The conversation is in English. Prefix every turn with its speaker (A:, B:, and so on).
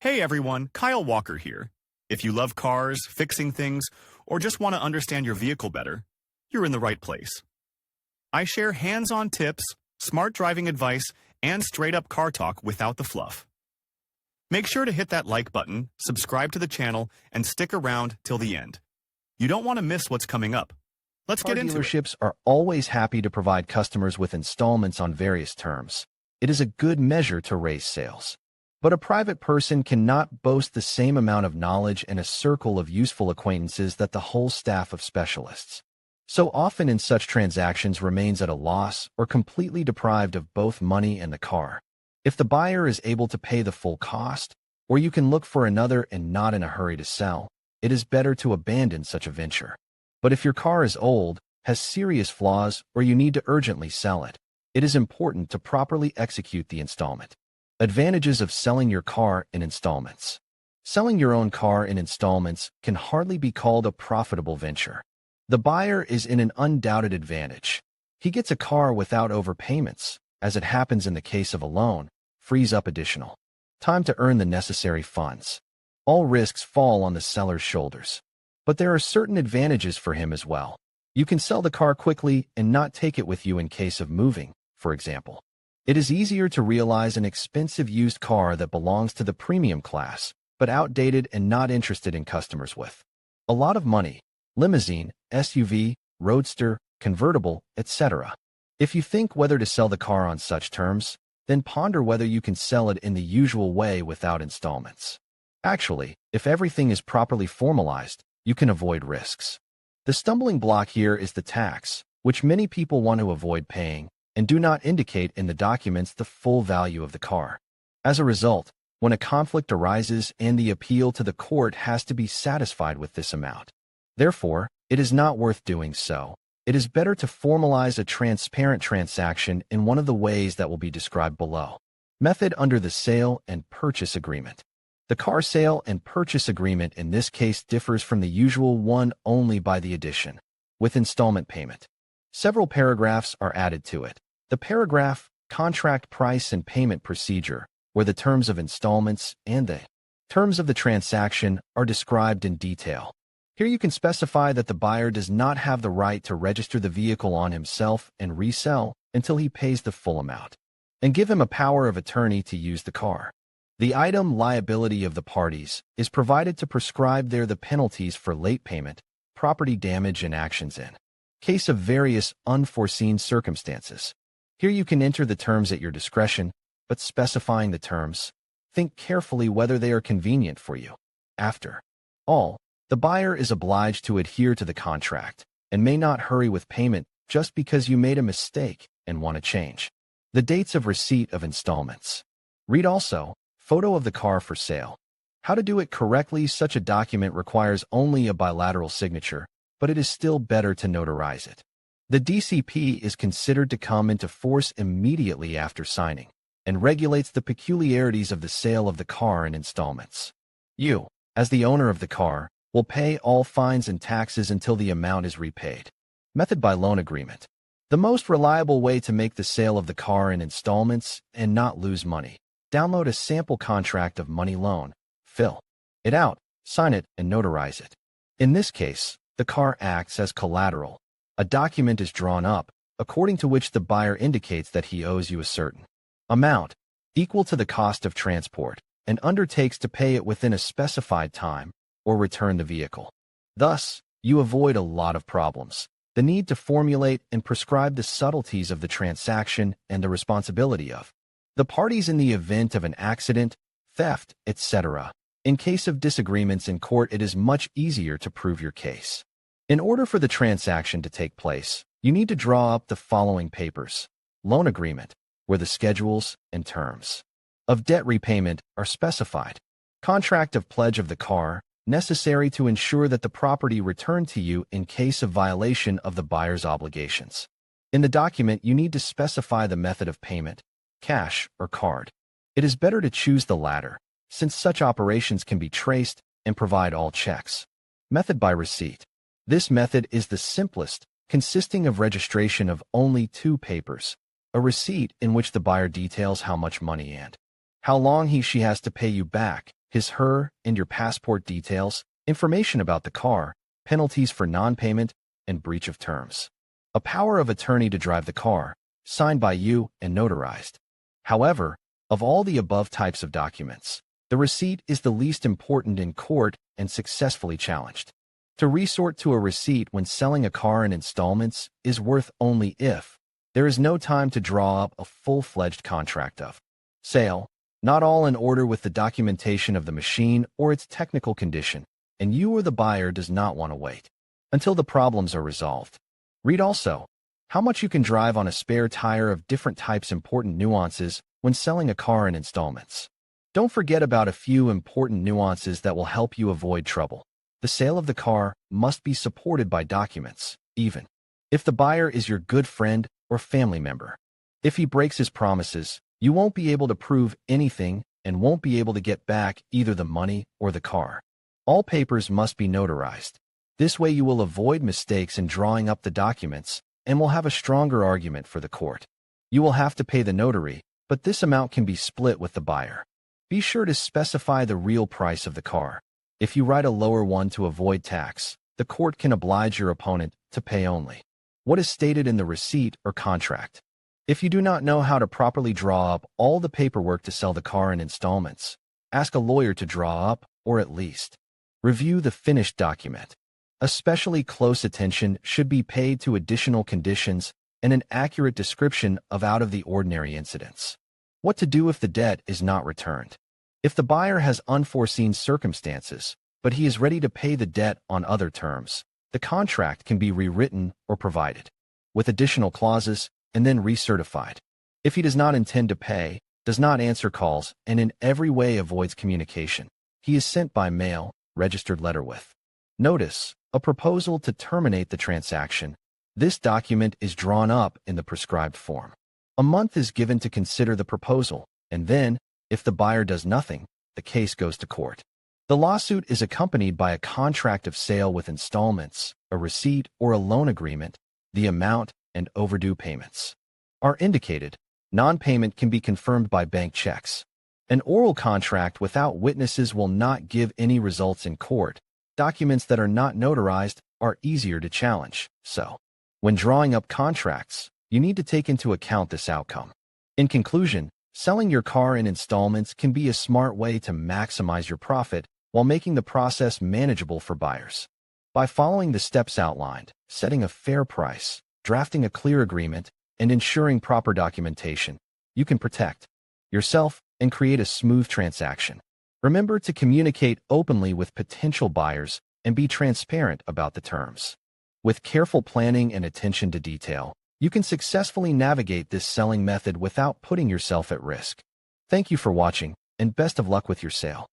A: Hey everyone, Kyle Walker here. If you love cars, fixing things, or just want to understand your vehicle better, you're in the right place. I share hands-on tips, smart driving advice, and straight-up car talk without the fluff. Make sure to hit that like button, subscribe to the channel, and stick around till the end. You don't want to miss what's coming up. Let's
B: Car
A: get into it.
B: dealerships are always happy to provide customers with installments on various terms. It is a good measure to raise sales. But a private person cannot boast the same amount of knowledge and a circle of useful acquaintances that the whole staff of specialists. So often in such transactions remains at a loss or completely deprived of both money and the car. If the buyer is able to pay the full cost, or you can look for another and not in a hurry to sell, it is better to abandon such a venture. But if your car is old, has serious flaws, or you need to urgently sell it, it is important to properly execute the installment. Advantages of selling your car in installments. Selling your own car in installments can hardly be called a profitable venture. The buyer is in an undoubted advantage. He gets a car without overpayments, as it happens in the case of a loan, frees up additional time to earn the necessary funds. All risks fall on the seller's shoulders. But there are certain advantages for him as well. You can sell the car quickly and not take it with you in case of moving, for example. It is easier to realize an expensive used car that belongs to the premium class, but outdated and not interested in customers with a lot of money, limousine, SUV, roadster, convertible, etc. If you think whether to sell the car on such terms, then ponder whether you can sell it in the usual way without installments. Actually, if everything is properly formalized, you can avoid risks. The stumbling block here is the tax, which many people want to avoid paying, and do not indicate in the documents the full value of the car. As a result, when a conflict arises and the appeal to the court has to be satisfied with this amount. Therefore, it is not worth doing so. It is better to formalize a transparent transaction in one of the ways that will be described below. Method under the sale and purchase agreement. The car sale and purchase agreement in this case differs from the usual one only by the addition, with installment payment. Several paragraphs are added to it. The paragraph, Contract Price and Payment Procedure, where the terms of installments and the terms of the transaction are described in detail. Here you can specify that the buyer does not have the right to register the vehicle on himself and resell until he pays the full amount, and give him a power of attorney to use the car. The item liability of the parties is provided to prescribe there the penalties for late payment, property damage, and actions in case of various unforeseen circumstances. Here you can enter the terms at your discretion, but specifying the terms, think carefully whether they are convenient for you. After all, the buyer is obliged to adhere to the contract and may not hurry with payment just because you made a mistake and want to change. The dates of receipt of installments. Read also, photo of the car for sale. How to do it correctly. Such a document requires only a bilateral signature, but it is still better to notarize it. The DCP is considered to come into force immediately after signing and regulates the peculiarities of the sale of the car in installments. You, as the owner of the car, will pay all fines and taxes until the amount is repaid. Method by loan agreement. The most reliable way to make the sale of the car in installments and not lose money. Download a sample contract of money loan, fill it out, sign it, and notarize it. In this case, the car acts as collateral. A document is drawn up, according to which the buyer indicates that he owes you a certain amount, equal to the cost of transport, and undertakes to pay it within a specified time, or return the vehicle. Thus, you avoid a lot of problems, the need to formulate and prescribe the subtleties of the transaction and the responsibility of the parties in the event of an accident, theft, etc. In case of disagreements in court, it is much easier to prove your case. In order for the transaction to take place, you need to draw up the following papers. Loan agreement, where the schedules and terms of debt repayment are specified. Contract of pledge of the car, necessary to ensure that the property returned to you in case of violation of the buyer's obligations. In the document, you need to specify the method of payment, cash or card. It is better to choose the latter, since such operations can be traced and provide all checks. Method by receipt. This method is the simplest, consisting of registration of only 2 papers. A receipt in which the buyer details how much money and how long she has to pay you back, his/her, and your passport details, information about the car, penalties for non-payment, and breach of terms. A power of attorney to drive the car, signed by you and notarized. However, of all the above types of documents, the receipt is the least important in court and successfully challenged. To resort to a receipt when selling a car in installments is worth only if there is no time to draw up a full-fledged contract of sale, not all in order with the documentation of the machine or its technical condition, and you or the buyer does not want to wait until the problems are resolved. Read also how much you can drive on a spare tire of different types. Important nuances when selling a car in installments. Don't forget about a few important nuances that will help you avoid trouble. The sale of the car must be supported by documents, even if the buyer is your good friend or family member. If he breaks his promises, you won't be able to prove anything and won't be able to get back either the money or the car. All papers must be notarized. This way you will avoid mistakes in drawing up the documents and will have a stronger argument for the court. You will have to pay the notary, but this amount can be split with the buyer. Be sure to specify the real price of the car. If you write a lower one to avoid tax, the court can oblige your opponent to pay only what is stated in the receipt or contract. If you do not know how to properly draw up all the paperwork to sell the car in installments, ask a lawyer to draw up, or at least review the finished document. Especially close attention should be paid to additional conditions and an accurate description of out-of-the-ordinary incidents. What to do if the debt is not returned. If the buyer has unforeseen circumstances, but he is ready to pay the debt on other terms, the contract can be rewritten or provided with additional clauses and then recertified. If he does not intend to pay, does not answer calls, and in every way avoids communication, he is sent by mail, registered letter with notice, a proposal to terminate the transaction. This document is drawn up in the prescribed form. A month is given to consider the proposal, and then, if the buyer does nothing, the case goes to court. The lawsuit is accompanied by a contract of sale with installments, a receipt or a loan agreement. The amount and overdue payments are indicated. Non-payment can be confirmed by bank checks. An oral contract without witnesses will not give any results in court. Documents that are not notarized are easier to challenge. So, when drawing up contracts, you need to take into account this outcome. In conclusion, selling your car in installments can be a smart way to maximize your profit while making the process manageable for buyers. By following the steps outlined, setting a fair price, drafting a clear agreement, and ensuring proper documentation, you can protect yourself and create a smooth transaction. Remember to communicate openly with potential buyers and be transparent about the terms. With careful planning and attention to detail, you can successfully navigate this selling method without putting yourself at risk. Thank you for watching, and best of luck with your sale.